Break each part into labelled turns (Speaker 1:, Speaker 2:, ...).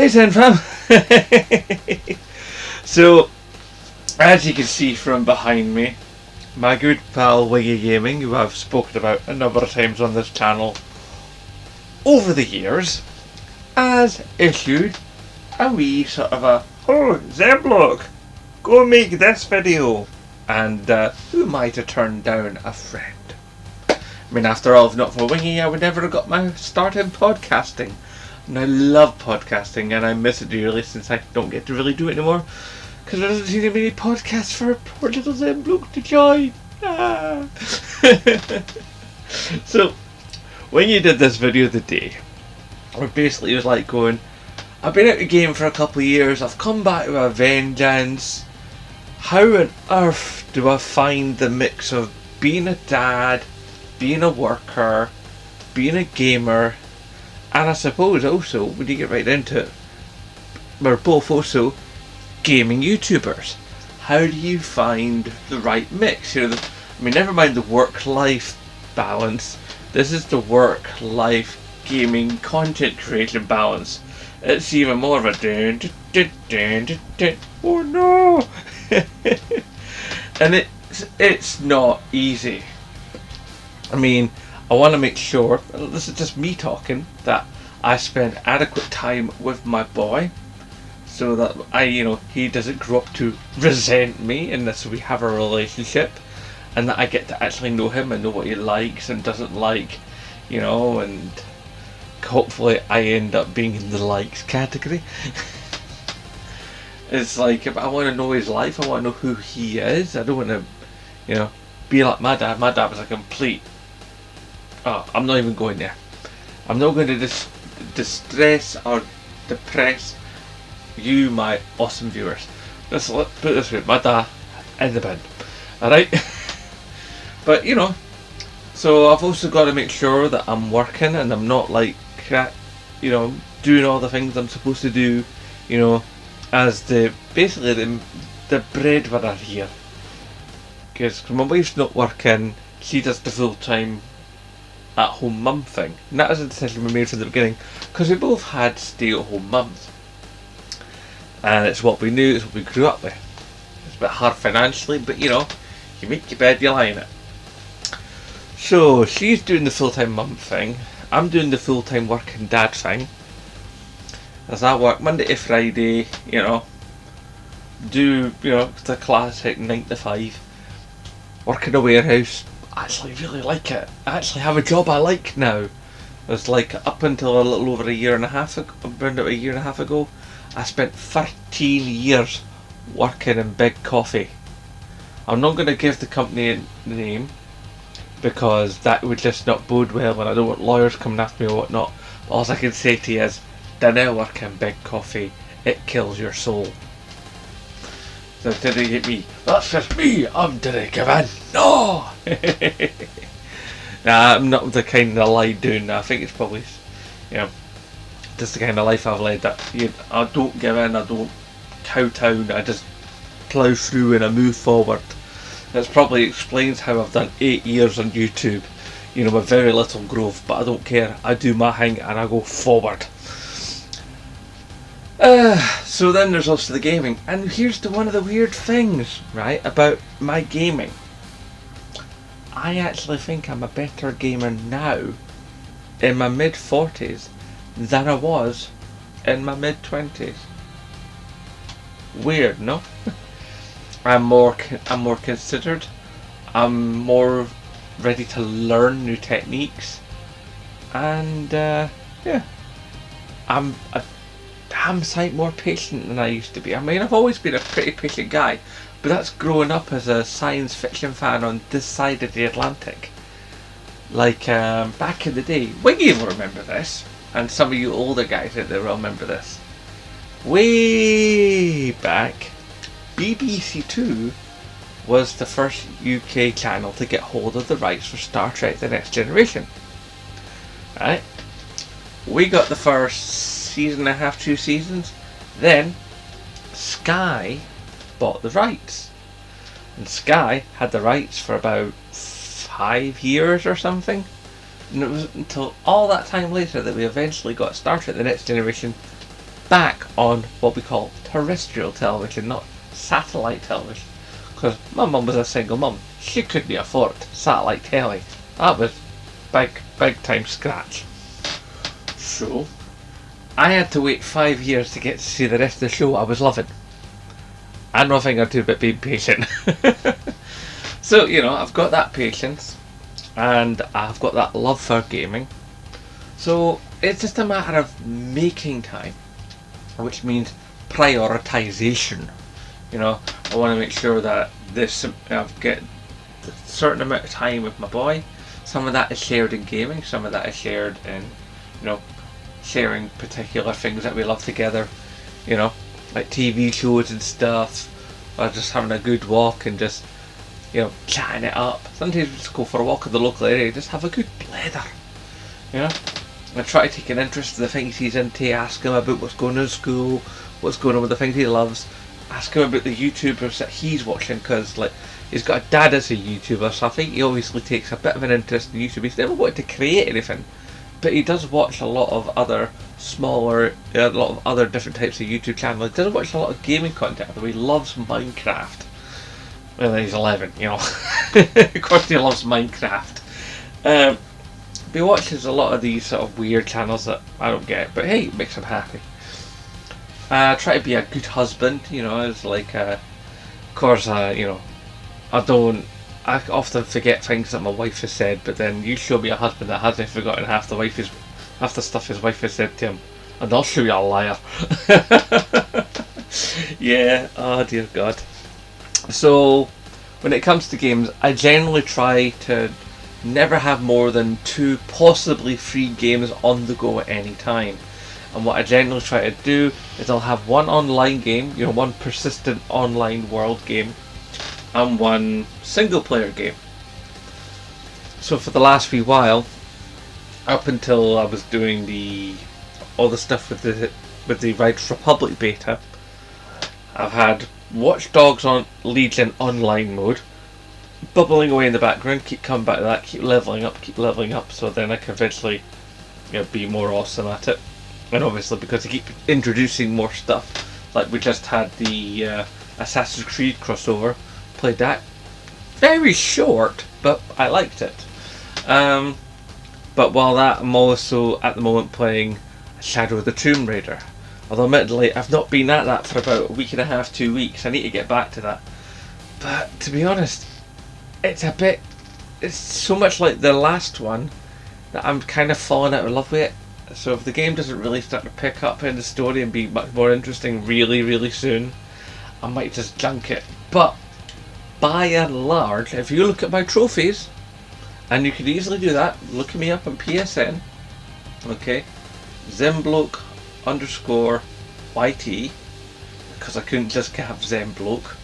Speaker 1: Hey Zen fam! So, as you can see from behind me, my good pal Wingy Gaming, who I've spoken about a number of times on this channel over the years, has issued a wee sort of a, oh, Zenblock, go make this video. And who am I to turn down a friend? I mean, after all, if not for Wingy, I would never have got my start in podcasting. And I love podcasting, and I miss it dearly since I don't get to really do it anymore. Because there doesn't seem to be any podcasts for a poor little Zenblock to join. Ah. So, when you did this video today, or basically it was like going, I've been out of the game for a couple of years, I've come back with a vengeance. How on earth do I find the mix of being a dad, being a worker, being a gamer, and I suppose also, when you get right into it, we're both also gaming YouTubers. How do you find the right mix? I mean, never mind the work-life balance. This is the work-life gaming content creation balance. It's even more of a oh no! And it's not easy. I mean, I want to make sure, this is just me talking, that I spend adequate time with my boy, so that he doesn't grow up to resent me, and that so we have a relationship, and that I get to actually know him and know what he likes and doesn't like, and hopefully I end up being in the likes category. It's like, I want to know his life, I want to know who he is. I don't want to, be like my dad. My dad was a complete... Oh, I'm not even going there. I'm not going to distress or depress you, my awesome viewers. Let's put it this way, my dad in the bin. Alright? But, so I've also got to make sure that I'm working and I'm not like, doing all the things I'm supposed to do, as basically the breadwinner here. Because my wife's not working, she does the full-time at-home mum thing. And that was a decision we made from the beginning, because we both had stay-at-home mums. And it's what we knew, it's what we grew up with. It's a bit hard financially, but you make your bed, you lie in it. So, she's doing the full-time mum thing, I'm doing the full-time working dad thing. As I work Monday to Friday, do, the classic 9 to 5. Work in a warehouse. I actually really like it. I actually have a job I like now. It's like up until a little over a year and a half ago, I spent 13 years working in Big Coffee. I'm not going to give the company a name, because that would just not bode well, and I don't want lawyers coming after me or whatnot. But all I can say to you is, don't work in Big Coffee, it kills your soul. So did they hit me? That's just me, I'm didn't give in. No! Nah, I'm not the kind of lie doing that. I think it's probably, just the kind of life I've led, that I don't give in, I don't kowtow, I just plough through and I move forward. That probably explains how I've done 8 years on YouTube, with very little growth, but I don't care. I do my thing and I go forward. So then there's also the gaming, and here's one of the weird things, right, about my gaming. I actually think I'm a better gamer now, in my mid-40s, than I was in my mid-20s. Weird, no? I'm more considered. I'm more ready to learn new techniques, and I'm a damn sight more patient than I used to be. I mean, I've always been a pretty patient guy, but that's growing up as a science fiction fan on this side of the Atlantic. Like back in the day, Wingy will remember this, and some of you older guys out there will remember this. Way back, BBC Two was the first UK channel to get hold of the rights for Star Trek The Next Generation. Right? We got the first season and a half, 2 seasons. Then Sky bought the rights. And Sky had the rights for about 5 years or something. And it was until all that time later that we eventually got Star Trek The Next Generation back on what we call terrestrial television, not satellite television. Because my mum was a single mum. She couldn't afford satellite telly. That was big time scratch. So, I had to wait 5 years to get to see the rest of the show I was loving. I know a thing or two about being patient. So, I've got that patience. And I've got that love for gaming. So, it's just a matter of making time. Which means prioritization. I want to make sure that I get a certain amount of time with my boy. Some of that is shared in gaming, some of that is shared in, sharing particular things that we love together, like TV shows and stuff, or just having a good walk and just, chatting it up. Sometimes we just go for a walk in the local area, just have a good blather, I try to take an interest in the things he's into, ask him about what's going on in school, what's going on with the things he loves, ask him about the YouTubers that he's watching, because he's got a dad as a YouTuber, so I think he obviously takes a bit of an interest in YouTube. He's never wanted to create anything, but he does watch a lot of other a lot of other different types of YouTube channels. He does watch a lot of gaming content, although he loves Minecraft. Well, he's 11, of course he loves Minecraft. But he watches a lot of these sort of weird channels that I don't get, but hey, it makes him happy. I try to be a good husband, it's like, of course, I often forget things that my wife has said, but then you show me a husband that hasn't forgotten half the stuff his wife has said to him, and I'll show you a liar. Yeah, oh dear God. So, when it comes to games, I generally try to never have more than 2, possibly 3 games on the go at any time. And what I generally try to do is I'll have one online game, one persistent online world game, and one single player game. So for the last wee while, up until I was doing all the stuff with the Riders Republic beta, I've had Watch Dogs on Legion online mode, bubbling away in the background, keep coming back to that, keep leveling up, so then I can eventually be more awesome at it. And obviously because I keep introducing more stuff, like we just had the Assassin's Creed crossover, played that. Very short, but I liked it. But while that, I'm also at the moment playing Shadow of the Tomb Raider. Although admittedly I've not been at that for about a week and a half, 2 weeks. I need to get back to that. But to be honest, it's so much like the last one that I'm kind of falling out of love with it. So if the game doesn't really start to pick up in the story and be much more interesting really, really soon, I might just junk it. But by and large, if you look at my trophies, and you can easily do that, look me up on PSN, okay, Zembloke _YT, because I couldn't just have Zembloke.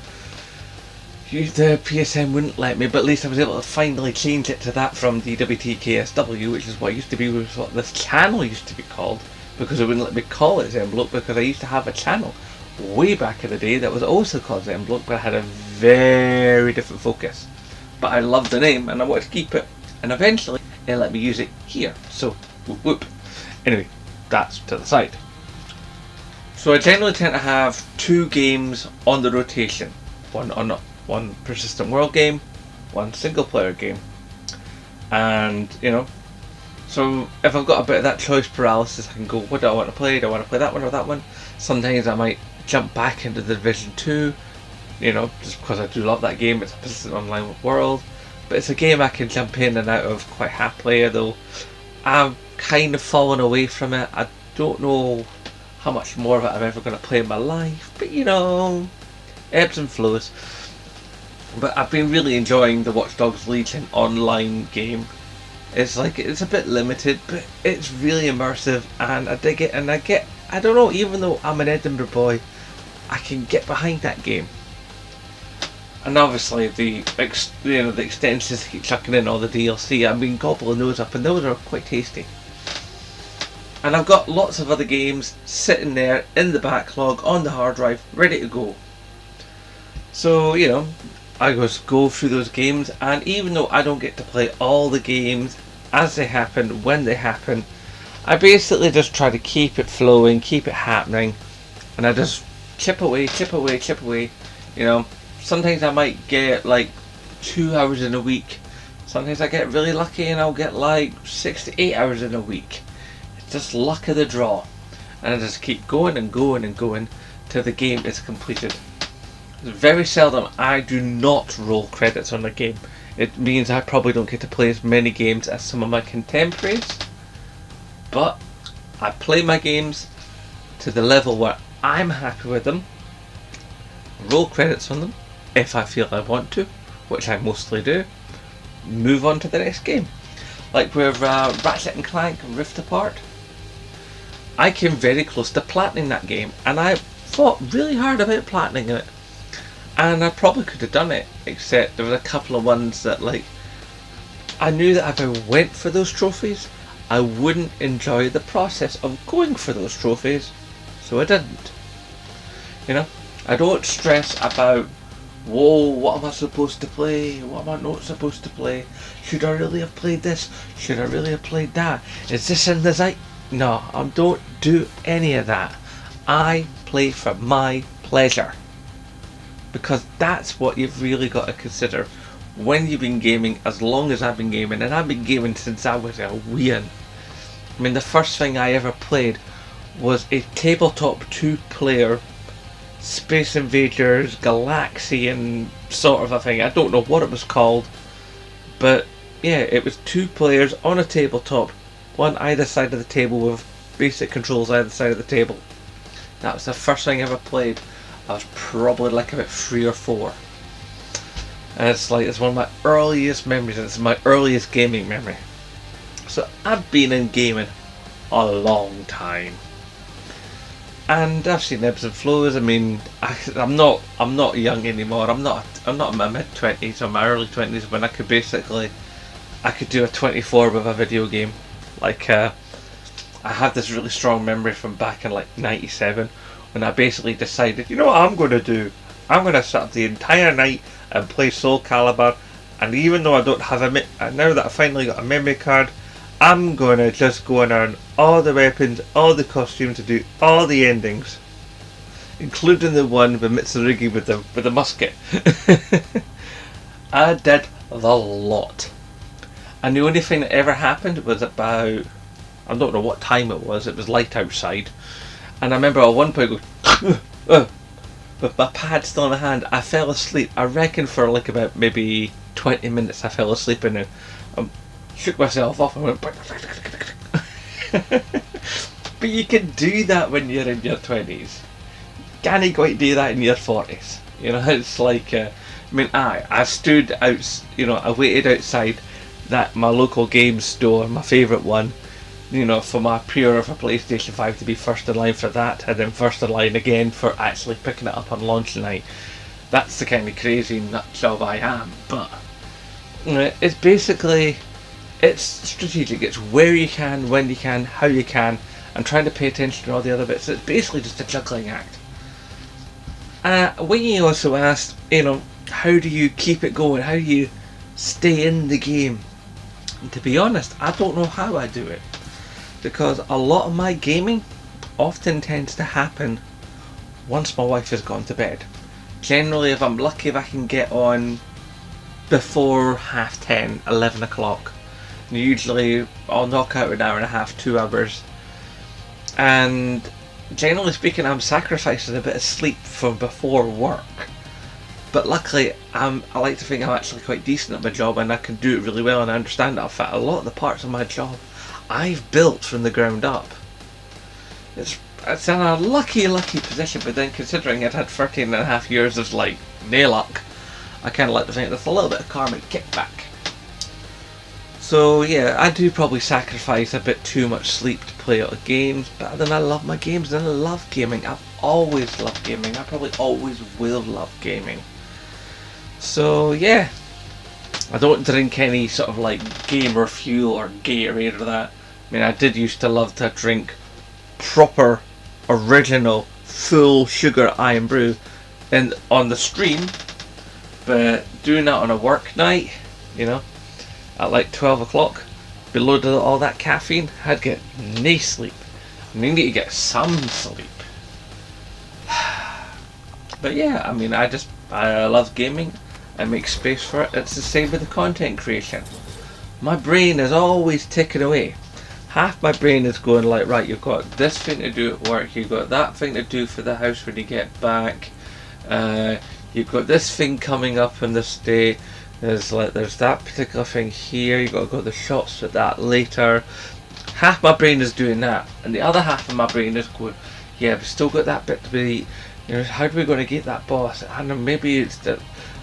Speaker 1: The PSN wouldn't let me, but at least I was able to finally change it to that from DWTKSW, which is what used to be, what this channel used to be called, because it wouldn't let me call it Zembloke, because I used to have a channel way back in the day that was also called Zembloke, but I had a very different focus. But I loved the name and I wanted to keep it, and eventually it let me use it here, so whoop whoop. Anyway, that's to the side. So I generally tend to have 2 games on the rotation, one persistent world game, one single player game, and so if I've got a bit of that choice paralysis, I can go, what do I want to play? Do I want to play that one or that one? Sometimes I might jump back into the Division 2, just because I do love that game. It's a persistent online world, but it's a game I can jump in and out of quite happily, although I'm kind of fallen away from it. I don't know how much more of it I'm ever going to play in my life, but ebbs and flows. But I've been really enjoying the Watch Dogs Legion online game. It's a bit limited, but it's really immersive, and I dig it. And I don't know, even though I'm an Edinburgh boy, I can get behind that game. And obviously the extensions keep chucking in all the DLC. I've been gobbling those up, and those are quite tasty. And I've got lots of other games sitting there in the backlog on the hard drive, ready to go. So I just go through those games, and even though I don't get to play all the games as they happen, when they happen, I basically just try to keep it flowing, keep it happening, and I just chip away, chip away, chip away. You know, sometimes I might get like 2 hours in a week. Sometimes I get really lucky and I'll get like 6 to 8 hours in a week. It's just luck of the draw. And I just keep going and going and going till the game is completed. Very seldom I do not roll credits on a game. It means I probably don't get to play as many games as some of my contemporaries. But I play my games to the level where I'm happy with them. Roll credits on them if I feel I want to, which I mostly do. Move on to the next game. Like with Ratchet and Clank Rift Apart. I came very close to platining that game, and I fought really hard about platining it. And I probably could have done it, except there was a couple of ones that, like, I knew that if I went for those trophies, I wouldn't enjoy the process of going for those trophies, so I didn't. You know, I don't stress about, whoa, what am I supposed to play? What am I not supposed to play? Should I really have played this? Should I really have played that? Is this in the zeit? No, I don't do any of that. I play for my pleasure. Because that's what you've really got to consider when you've been gaming as long as I've been gaming. And I've been gaming since I was a weein. I mean, the first thing I ever played was a tabletop 2-player Space Invaders Galaxian sort of a thing. I don't know what it was called. But yeah, it was 2 players on a tabletop. One either side of the table with basic controls either side of the table. That was the first thing I ever played. I was probably like about 3 or 4. And it's one of my earliest memories, and it's my earliest gaming memory. So I've been in gaming a long time. And I've seen ebbs and flows. I mean, I'm not young anymore. I'm not in my mid-20s or my early 20s when I could do a 24 with a video game. Like, I have this really strong memory from back in like 97 when I basically decided, you know what I'm going to do? I'm going to sit up the entire night and play Soul Calibur, and even though I don't have now that I finally got a memory card, I'm going to just go and earn all the weapons, all the costumes, to do all the endings, including the one with Mitsurugi with the musket. I did the lot. And the only thing that ever happened was about, I don't know what time it was light outside. And I remember at one point going, with my pad still in my hand, I fell asleep. I reckon for like about maybe 20 minutes I fell asleep and then shook myself off and went. But you can do that when you're in your 20s. Can't you quite do that in your 40s? You know, it's like, I stood out, I waited outside my local game store, my favourite one, for my pre-order for PlayStation 5 to be first in line for that, and then first in line again for actually picking it up on launch night. That's the kind of crazy nut job I am, but it's basically, it's strategic. It's where you can, when you can, how you can, and trying to pay attention to all the other bits. It's basically just a juggling act. Wingy also asked, how do you keep it going? How do you stay in the game? And to be honest, I don't know how I do it, because a lot of my gaming often tends to happen once my wife has gone to bed. Generally, if I'm lucky, if I can get on before 10:30, 11 o'clock. Usually I'll knock out an hour and a half, 2 hours. And generally speaking, I'm sacrificing a bit of sleep from before work. But luckily, I like to think I'm actually quite decent at my job, and I can do it really well, and I understand that. In fact, a lot of the parts of my job I've built from the ground up. It's in a lucky position, but then considering I'd had 13 and a half years of nail luck, I kind of like to think there's a little bit of karmic kickback. So yeah, I do probably sacrifice a bit too much sleep to play out of games, but then I love my games and I love gaming. I've always loved gaming. I probably always will love gaming. So yeah, I don't drink any sort of gamer fuel or Gatorade or that. I mean, I did used to love to drink proper, original, full sugar Iron Brew on the stream, but doing that on a work night, at 12 o'clock, be loaded with all that caffeine, I'd get no sleep. And you need to get some sleep. But yeah, I mean, I love gaming. I make space for it. It's the same with the content creation. My brain is always ticking away. Half my brain is going like, right, you've got this thing to do at work, you've got that thing to do for the house when you get back, you've got this thing coming up in this day, there's that particular thing here, you've got to go to the shops for that later. Half my brain is doing that, and the other half of my brain is going, yeah, we've still got that bit to be, how are we going to get that boss? I don't know, maybe it's the...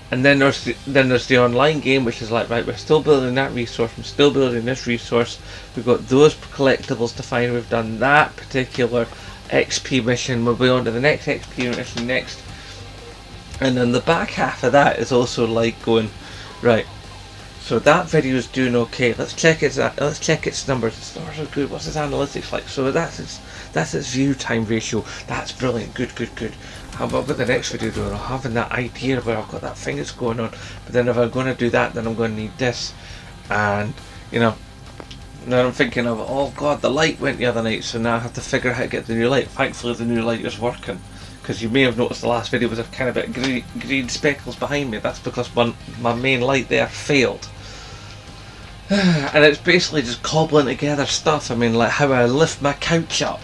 Speaker 1: And then there's the online game, which is like, right, we're still building that resource, I'm still building this resource, we've got those collectibles to find, we've done that particular XP mission, we'll be on to the next XP mission next. And then the back half of that is also like going, right, so that video is doing okay, let's check its numbers, its numbers are good, what's its analytics like, so that's its view time ratio, that's brilliant, good. How about with the next video doing? I'm having that idea where I've got that thing that's going on, but then if I'm going to do that, then I'm going to need this, and then I'm thinking of, oh god, the light went the other night, so now I have to figure out how to get the new light. Thankfully the new light is working, because you may have noticed the last video was a kind of bit green speckles behind me. That's because my main light there failed. And it's basically just cobbling together stuff. I mean, like how I lift my couch up,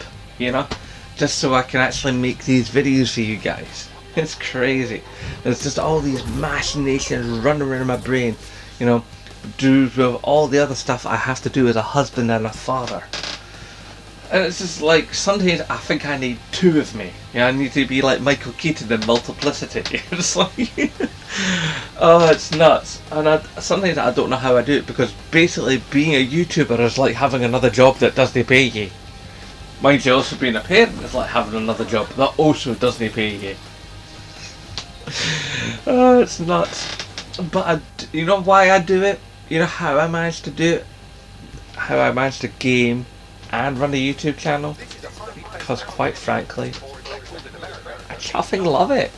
Speaker 1: just so I can actually make these videos for you guys. It's crazy. There's just all these machinations running around my brain, due with all the other stuff I have to do as a husband and a father. And it's just like, sometimes I think I need two of me. I need to be like Michael Keaton in Multiplicity. It's like, oh, it's nuts. And sometimes I don't know how I do it, because basically being a YouTuber is like having another job that doesn't pay you. Mind you, also being a parent is like having another job that also doesn't pay you. Oh, it's nuts. But you know why I do it? You know how I managed to do it? How I managed to game and run a YouTube channel? Because quite frankly, I chuffing love it.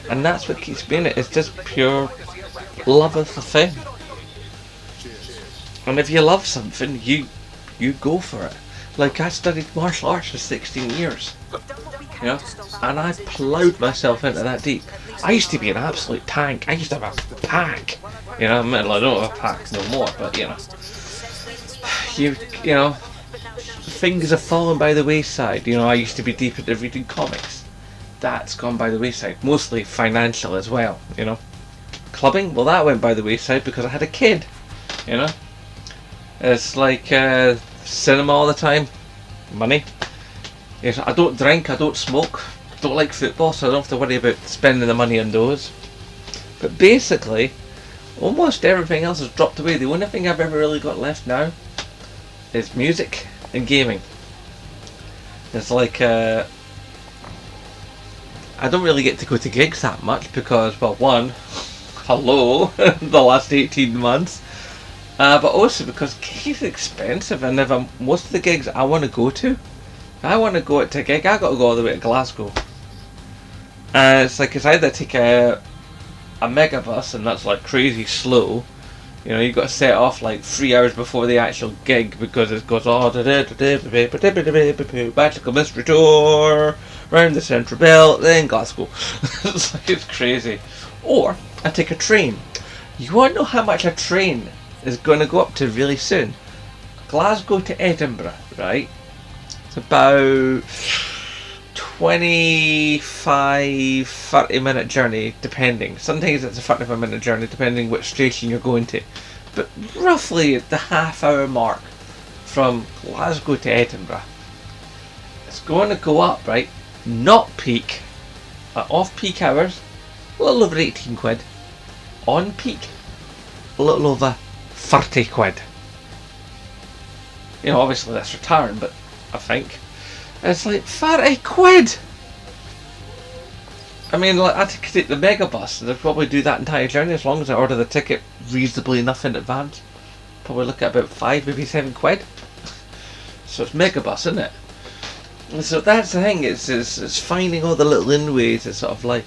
Speaker 1: And that's what keeps me in it. It's just pure love of the thing. And if you love something, you go for it. Like, I studied martial arts for 16 years, and I ploughed myself into that deep. I used to be an absolute tank. I used to have a pack, I mean, I don't have a pack no more, but things have fallen by the wayside. I used to be deep into reading comics. That's gone by the wayside, mostly financial as well, Clubbing, well, that went by the wayside because I had a kid, It's like, cinema all the time, money. Yes, I don't drink, I don't smoke, don't like football, so I don't have to worry about spending the money on those. But basically, almost everything else has dropped away. The only thing I've ever really got left now is music and gaming. It's like, I don't really get to go to gigs that much because, well, one, hello, the last 18 months. But also because gigs are expensive, and most of the gigs I want to go to, if I want to go to a gig, I got to go all the way to Glasgow. And it's like, it's either take a megabus, and that's like crazy slow. You've got to set off like 3 hours before the actual gig, because it goes magical mystery tour round the central belt, then Glasgow. It's crazy. Or I take a train. You want to know how much a train is going to go up to really soon? Glasgow to Edinburgh, right? It's about 25-30 minute journey, depending. Sometimes it's a 35-minute journey depending which station you're going to, but roughly at the half-hour mark from Glasgow to Edinburgh. It's going to go up, right? Not peak, off peak hours, a little over 18 quid. On peak, a little over 30 quid. Obviously that's retiring, but I think it's like 30 quid. I mean, like, I could take the megabus, and I'd probably do that entire journey as long as I order the ticket reasonably enough in advance. Probably look at about 5, maybe 7 quid. So it's megabus, isn't it? And so that's the thing, it's finding all the little in ways. It's sort of like,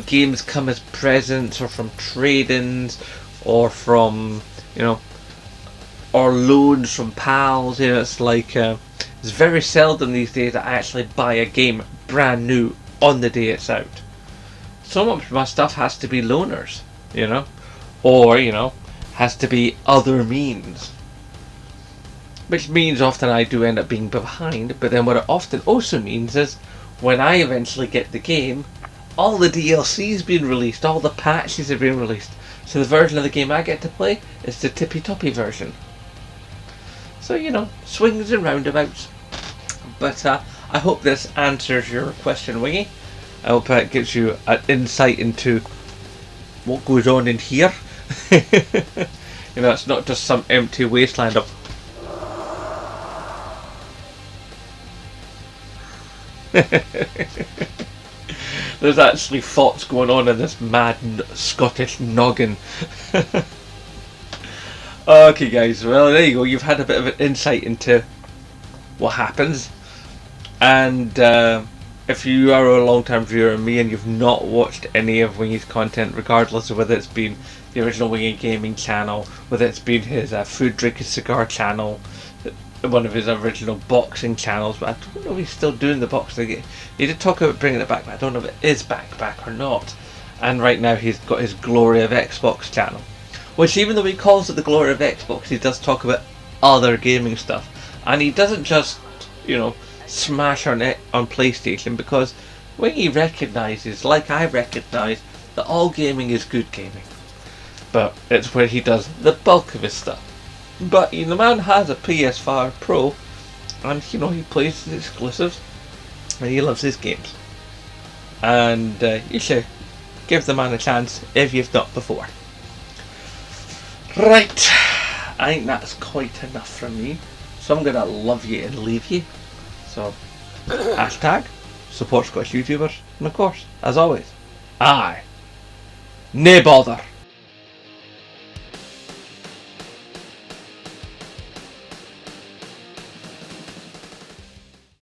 Speaker 1: games come as presents, or from trade-ins, or from, or loans from pals. You know, it's like it's very seldom these days that I actually buy a game brand new on the day it's out. So much of my stuff has to be loaners, you know, or has to be other means. Which means often I do end up being behind, but then what it often also means is when I eventually get the game, all the DLC's been released, all the patches have been released. So the version of the game I get to play is the tippy-toppy version. So, swings and roundabouts. But I hope this answers your question, Wingy. I hope it gives you an insight into what goes on in here. It's not just some empty wasteland of there's actually thoughts going on in this mad Scottish noggin. Okay guys, well there you go, you've had a bit of an insight into what happens. And if you are a long-term viewer of me and you've not watched any of Wingy's content, regardless of whether it's been the original Wingy Gaming channel, whether it's been his food, drink and cigar channel, one of his original boxing channels, but I don't know if he's still doing the boxing. He did talk about bringing it back, but I don't know if it is back or not. And right now he's got his Glory of Xbox channel, which even though he calls it the Glory of Xbox, he does talk about other gaming stuff. And he doesn't just, smash on PlayStation, because when he recognises, like I recognise, that all gaming is good gaming. But it's where he does the bulk of his stuff. But the man has a PS5 Pro, and he plays his exclusives, and he loves his games. And you should give the man a chance if you've not before. Right, I think that's quite enough from me. So I'm gonna love you and leave you. So hashtag support Scottish YouTubers, and of course, as always, aye, nae bother.